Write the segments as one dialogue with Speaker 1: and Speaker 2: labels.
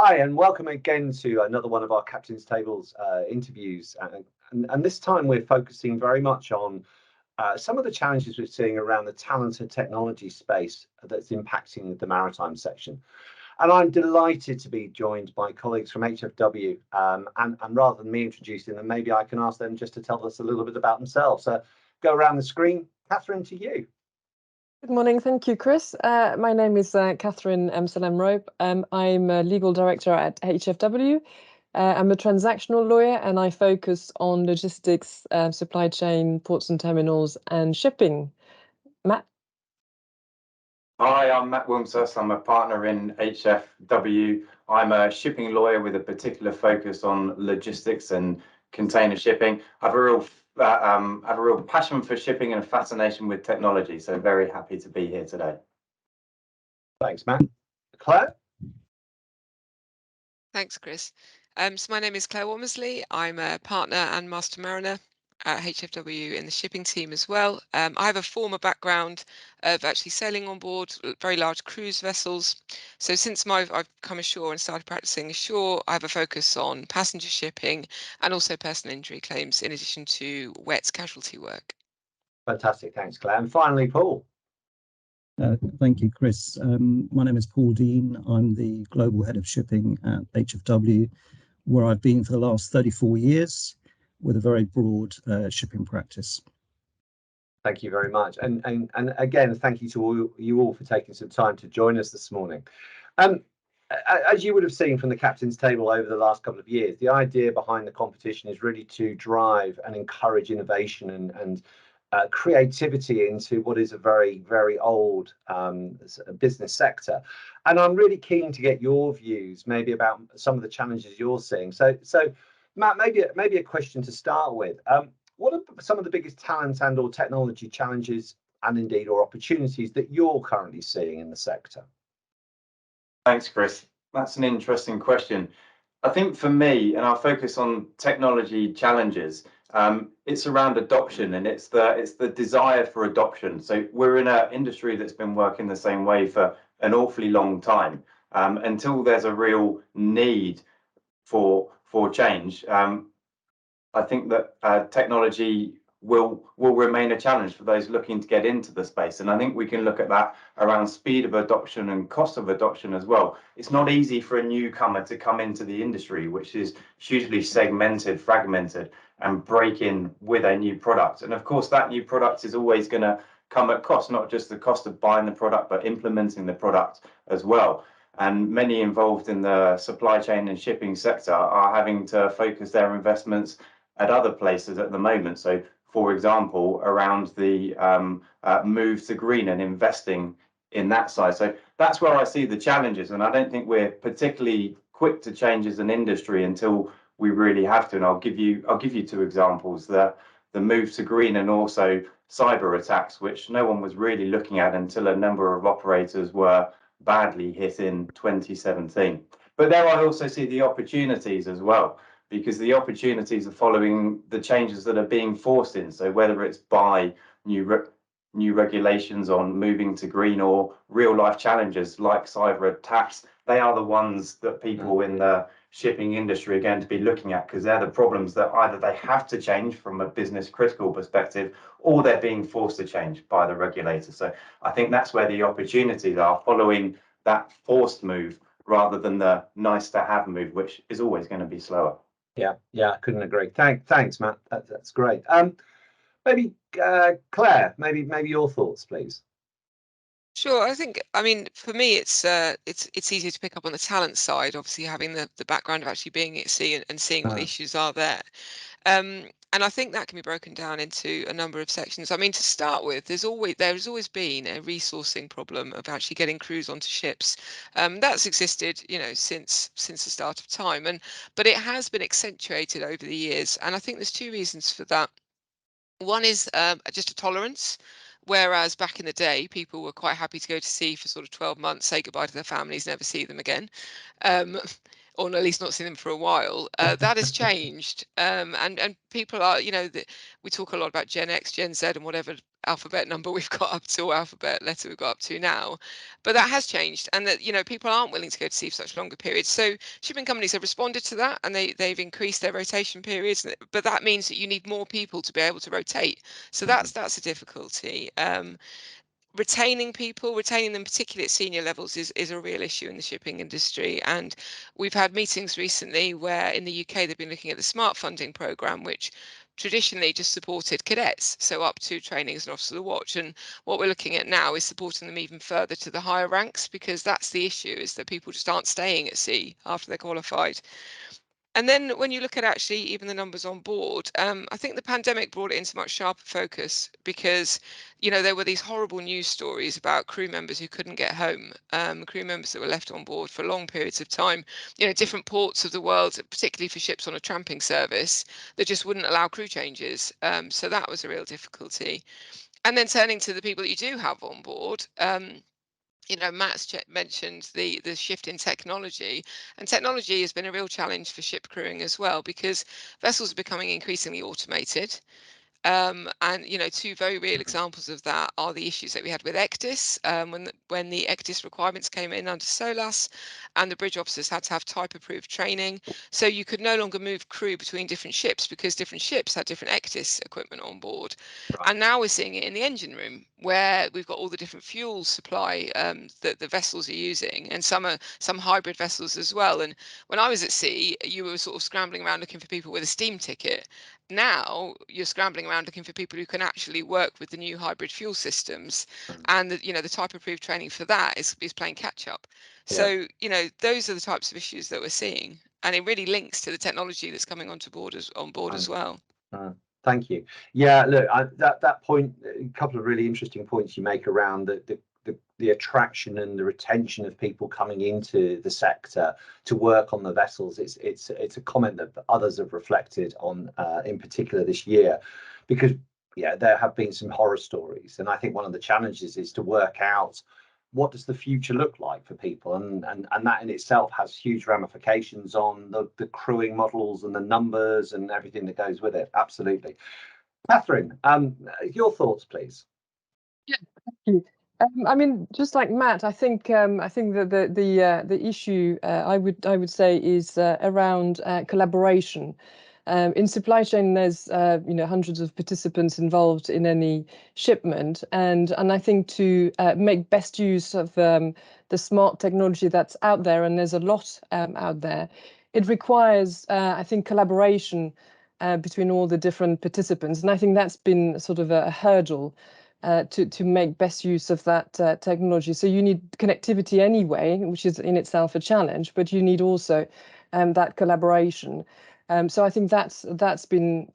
Speaker 1: Hi, and welcome again to another one of our Captain's Tables interviews. And this time we're focusing very much on some of the challenges we're seeing around the talent and technology space that's impacting the maritime section. And I'm delighted to be joined by colleagues from HFW. And rather than me introducing them, maybe I can ask them just to tell us a little bit about themselves. So go around the screen. Catherine, to you.
Speaker 2: Good morning. Thank you, Chris. My name is Catherine Salem-Rope. I'm a legal director at HFW. I'm a transactional lawyer and I focus on logistics, supply chain, ports and terminals, and shipping. Matt?
Speaker 3: Hi, I'm Matt Wilmsus. I'm a partner in HFW. I'm a shipping lawyer with a particular focus on logistics and container shipping. I have a real passion for shipping and a fascination with technology, so very happy to be here today.
Speaker 1: Thanks, Matt. Claire?
Speaker 4: Thanks, Chris. So my name is Claire Womersley. I'm a partner and master mariner at HFW in the shipping team as well. I have a former background of actually sailing on board very large cruise vessels. So since I've come ashore and started practicing ashore, I have a focus on passenger shipping and also personal injury claims in addition to wet casualty work.
Speaker 1: Fantastic, thanks, Claire. And finally, Paul.
Speaker 5: Thank you, Chris. My name is Paul Dean. I'm the Global Head of Shipping at HFW, where I've been for the last 34 years with a very broad shipping practice.
Speaker 1: Thank you very much. And again, thank you to you all for taking some time to join us this morning. As you would have seen from the Captain's Table over the last couple of years, the idea behind the competition is really to drive and encourage innovation and creativity into what is a very, very old business sector. And I'm really keen to get your views maybe about some of the challenges you're seeing. So Matt, maybe a question to start with. What are some of the biggest talent and or technology challenges and indeed or opportunities that you're currently seeing in the sector?
Speaker 3: Thanks, Chris. That's an interesting question. I think for me, and I'll focus on technology challenges, it's around adoption and it's the desire for adoption. So we're in an industry that's been working the same way for an awfully long time. Until there's a real need for change, I think that technology will remain a challenge for those looking to get into the space. And I think we can look at that around speed of adoption and cost of adoption as well. It's not easy for a newcomer to come into the industry, which is hugely segmented, fragmented, and break in with a new product. And of course, that new product is always going to come at cost, not just the cost of buying the product, but implementing the product as well. And many involved in the supply chain and shipping sector are having to focus their investments at other places at the moment. So, for example, around the move to green and investing in that side. So that's where I see the challenges. And I don't think we're particularly quick to change as an industry until we really have to. And I'll give you two examples: the move to green and also cyber attacks, which no one was really looking at until a number of operators were badly hit in 2017. But there I also see the opportunities as well, because the opportunities are following the changes that are being forced in. So whether it's by new regulations on moving to green or real life challenges like cyber attacks, they are the ones that people in the shipping industry are going to be looking at, because they're the problems that either they have to change from a business critical perspective or they're being forced to change by the regulator. So I think that's where the opportunities are, following that forced move rather than the nice to have move, which is always going to be slower.
Speaker 1: Yeah, I couldn't agree. Thanks, Matt. That's great. Maybe Claire, maybe your thoughts, please.
Speaker 4: Sure. I mean, for me, it's easier to pick up on the talent side, obviously having the background of actually being at sea and seeing what the issues are there. And I think that can be broken down into a number of sections. I mean, to start with, there's always been a resourcing problem of actually getting crews onto ships. That's existed, since the start of time, but it has been accentuated over the years. And I think there's two reasons for that. One is just a tolerance. Whereas back in the day, people were quite happy to go to sea for sort of 12 months, say goodbye to their families, never see them again. or at least not seen them for a while. That has changed, and people are, we talk a lot about Gen X, Gen Z, and whatever alphabet number we've got up to, or alphabet letter we've got up to now, but that has changed, and that people aren't willing to go to sea for such longer periods. So shipping companies have responded to that, and they've increased their rotation periods, but that means that you need more people to be able to rotate. So that's a difficulty. Retaining people, retaining them particularly at senior levels, is a real issue in the shipping industry. And we've had meetings recently where in the UK they've been looking at the SMART funding programme, which traditionally just supported cadets, so up to training as an officer of the watch. And what we're looking at now is supporting them even further to the higher ranks, because that's the issue, is that people just aren't staying at sea after they're qualified. And then when you look at actually even the numbers on board, I think the pandemic brought it into much sharper focus, because, there were these horrible news stories about crew members who couldn't get home, crew members that were left on board for long periods of time, different ports of the world, particularly for ships on a tramping service, that just wouldn't allow crew changes. So that was a real difficulty. And then turning to the people that you do have on board, Matt's mentioned the shift in technology, and technology has been a real challenge for ship crewing as well, because vessels are becoming increasingly automated. And two very real examples of that are the issues that we had with ECDIS, when the ECDIS requirements came in under SOLAS, and the bridge officers had to have type approved training, so you could no longer move crew between different ships because different ships had different ECDIS equipment on board. Right. And now we're seeing it in the engine room, where we've got all the different fuel supply that the vessels are using, and some hybrid vessels as well. And when I was at sea, you were sort of scrambling around looking for people with a steam ticket. Now you're scrambling around looking for people who can actually work with the new hybrid fuel systems, and the type approved training for that is playing catch up. So those are the types of issues that we're seeing, and it really links to the technology that's coming on board as well.
Speaker 1: Thank you. Yeah, look, that point, a couple of really interesting points you make around the attraction and the retention of people coming into the sector to work on the vessels. It's a comment that others have reflected on, in particular this year, because there have been some horror stories, and I think one of the challenges is to work out what does the future look like for people, and that in itself has huge ramifications on the crewing models and the numbers and everything that goes with it. Absolutely. Catherine, your thoughts, please.
Speaker 2: Yeah, thank you. I mean, just like Matt, I think that the issue I would say is around collaboration. In supply chain, there's hundreds of participants involved in any shipment, and I think to make best use of the smart technology that's out there, and there's a lot out there, it requires I think collaboration between all the different participants, and I think that's been sort of a hurdle to make best use of that technology. So you need connectivity anyway, which is in itself a challenge, but you need also that collaboration. So I think that's been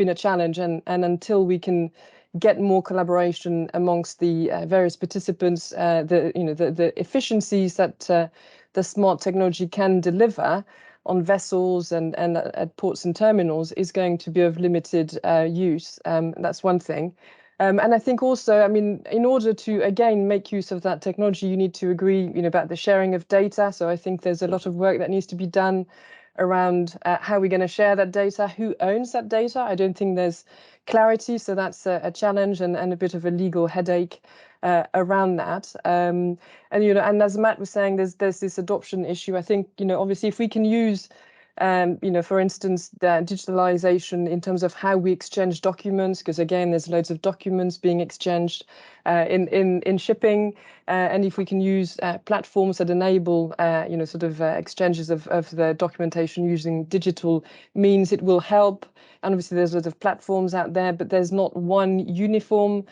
Speaker 2: a challenge, and until we can get more collaboration amongst the various participants, the efficiencies that the smart technology can deliver on vessels and at ports and terminals is going to be of limited use. That's one thing. And I think also, I mean, in order to, again, make use of that technology, you need to agree, about the sharing of data. So I think there's a lot of work that needs to be done around how we're going to share that data, who owns that data. I don't think there's clarity. So that's a challenge and a bit of a legal headache around that. And as Matt was saying, there's this adoption issue. I think, obviously, if we can use for instance, the digitalization in terms of how we exchange documents, because again, there's loads of documents being exchanged in shipping, and if we can use platforms that enable, exchanges of the documentation using digital means, it will help. And obviously, there's lots of platforms out there, but there's not one uniform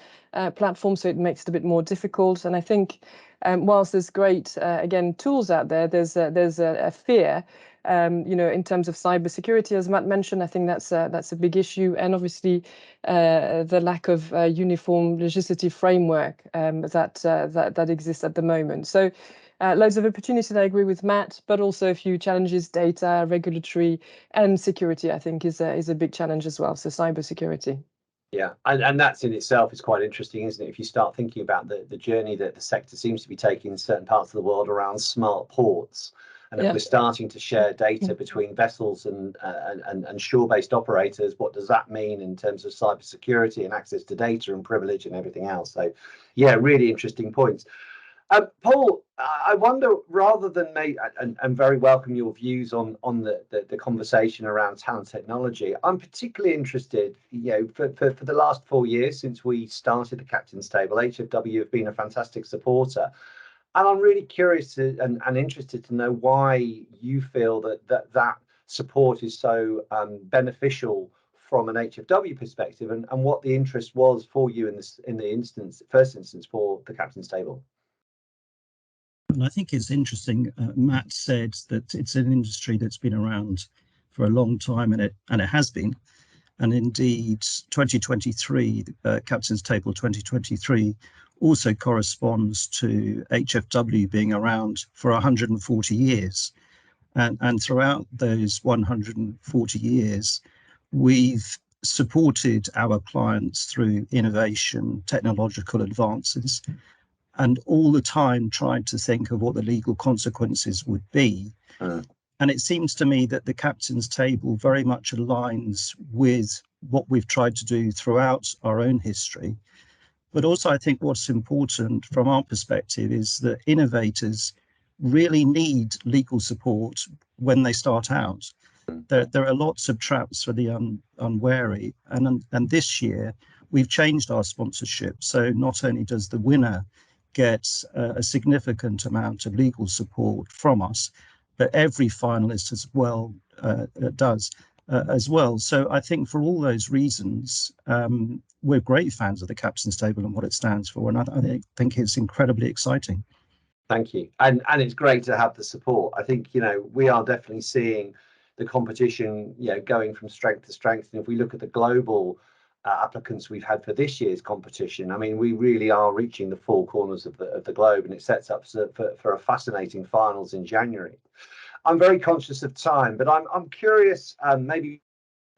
Speaker 2: platform, so it makes it a bit more difficult. And I think, whilst there's great, again, tools out there, there's a fear. In terms of cybersecurity, as Matt mentioned, I think that's a big issue, and obviously the lack of uniform legislative framework that exists at the moment. So loads of opportunities. I agree with Matt, but also a few challenges: data, regulatory, and security. I think is a big challenge as well. So cybersecurity.
Speaker 1: Yeah, and that's in itself is quite interesting, isn't it? If you start thinking about the journey that the sector seems to be taking in certain parts of the world around smart ports. And if we're starting to share data between vessels and shore-based operators, what does that mean in terms of cybersecurity and access to data and privilege and everything else? So, yeah, really interesting points. Paul, I wonder, rather than and very welcome your views on the conversation around talent technology. I'm particularly interested, for the last 4 years since we started the Captain's Table, HFW have been a fantastic supporter. And I'm really curious and interested to know why you feel that support is so beneficial from an HFW perspective, and what the interest was for you in the first instance for the Captain's Table.
Speaker 5: And I think it's interesting. Matt said that it's an industry that's been around for a long time, and it has been. And indeed, 2023, Captain's Table 2023, also corresponds to HFW being around for 140 years. And throughout those 140 years, we've supported our clients through innovation, technological advances, and all the time tried to think of what the legal consequences would be. And it seems to me that the Captain's Table very much aligns with what we've tried to do throughout our own history. But also, I think what's important from our perspective is that innovators really need legal support when they start out. There are lots of traps for the unwary. And this year, we've changed our sponsorship. So not only does the winner get a significant amount of legal support from us, but every finalist as well does as well. So I think for all those reasons, we're great fans of the Captain's Table and what it stands for, and I think it's incredibly exciting.
Speaker 1: Thank you, and it's great to have the support. I think we are definitely seeing the competition going from strength to strength, and if we look at the global applicants we've had for this year's competition, I mean, we really are reaching the four corners of the globe, and it sets up for a fascinating finals in January. I'm very conscious of time, but I'm curious, maybe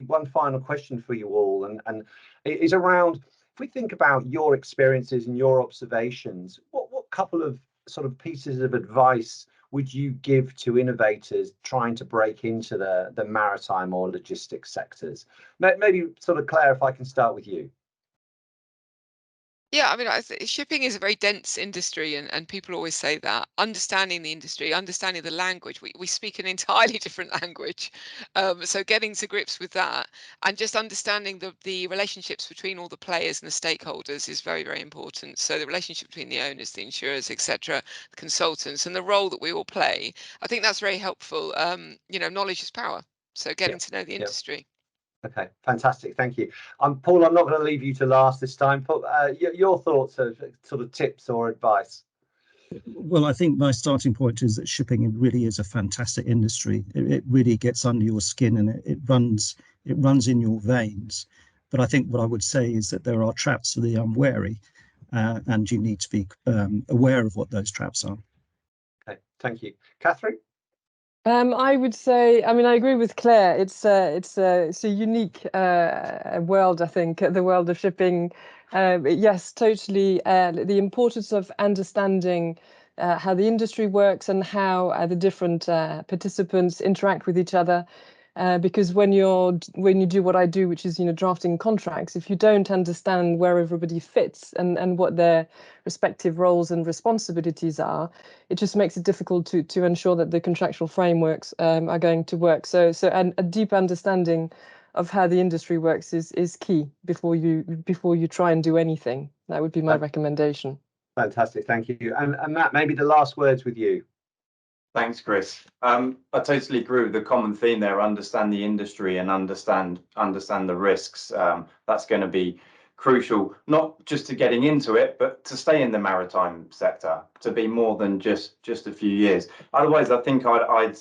Speaker 1: one final question for you all, and it is around, if we think about your experiences and your observations, what couple of sort of pieces of advice would you give to innovators trying to break into the maritime or logistics sectors? Maybe sort of Claire, if I can start with you.
Speaker 4: Yeah, I mean, shipping is a very dense industry, and people always say that. Understanding the industry, understanding the language, we speak an entirely different language. So getting to grips with that and just understanding the relationships between all the players and the stakeholders is very, very important. So the relationship between the owners, the insurers, etc., the consultants, and the role that we all play, I think that's very helpful. Knowledge is power. So getting to know the industry.
Speaker 1: Okay, fantastic. Thank you. Paul, I'm not going to leave you to last this time. Paul, your thoughts of sort of tips or advice?
Speaker 5: Well, I think my starting point is that shipping really is a fantastic industry. It really gets under your skin, and it runs in your veins. But I think what I would say is that there are traps for the unwary, and you need to be aware of what those traps are.
Speaker 1: Okay, thank you. Catherine?
Speaker 2: I would say, I mean, I agree with Claire. It's a unique world, I think, the world of shipping. Yes, totally. The importance of understanding how the industry works and how the different participants interact with each other. Because when you do what I do, which is drafting contracts, if you don't understand where everybody fits and what their respective roles and responsibilities are, it just makes it difficult to ensure that the contractual frameworks are going to work. So and a deep understanding of how the industry works is key before you try and do anything. That would be my recommendation.
Speaker 1: Fantastic, thank you. And Matt, maybe the last words with you.
Speaker 3: Thanks, Chris. I totally agree with the common theme there. Understand the industry and understand the risks. That's going to be crucial, not just to getting into it, but to stay in the maritime sector, to be more than just a few years. Otherwise, I think I'd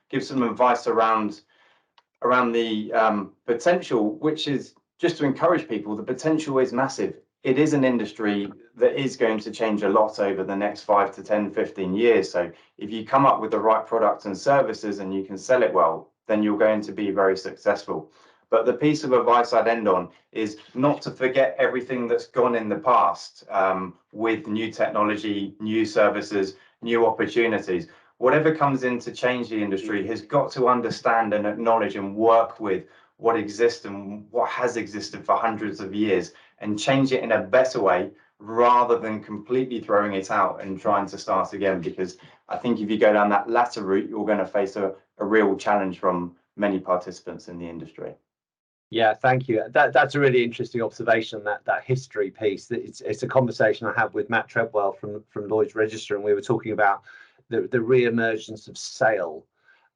Speaker 3: give some advice around the potential, which is just to encourage people. The potential is massive. It is an industry that is going to change a lot over the next 5 to 10, 15 years. So if you come up with the right products and services and you can sell it well, then you're going to be very successful. But the piece of advice I'd end on is not to forget everything that's gone in the past with new technology, new services, new opportunities. whatever comes in to change the industry has got to understand and acknowledge and work with what exists and what has existed for hundreds of years and change it in a better way rather than completely throwing it out and trying to start again. Because I think if you go down that latter route, you're going to face a real challenge from many participants in the industry.
Speaker 1: Yeah, thank you. That's a really interesting observation, that history piece. It's a conversation I had with Matt Treadwell from Lloyd's Register, and we were talking about the re-emergence of sale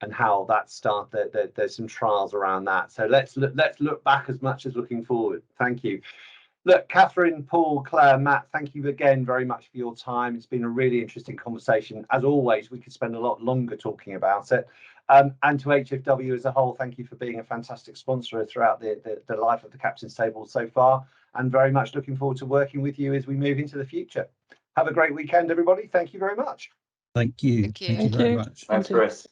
Speaker 1: and how that started. There's some trials around that. So let's look back as much as looking forward. Thank you. Look, Catherine, Paul, Claire, Matt, thank you again very much for your time. It's been a really interesting conversation. As always, we could spend a lot longer talking about it. And to HFW as a whole, thank you for being a fantastic sponsor throughout the life of the Captain's Table so far, and very much looking forward to working with you as we move into the future. Have a great weekend, everybody. Thank you very much.
Speaker 5: Thank you.
Speaker 4: Thank you.
Speaker 5: Thank you very much.
Speaker 3: Thanks, Chris.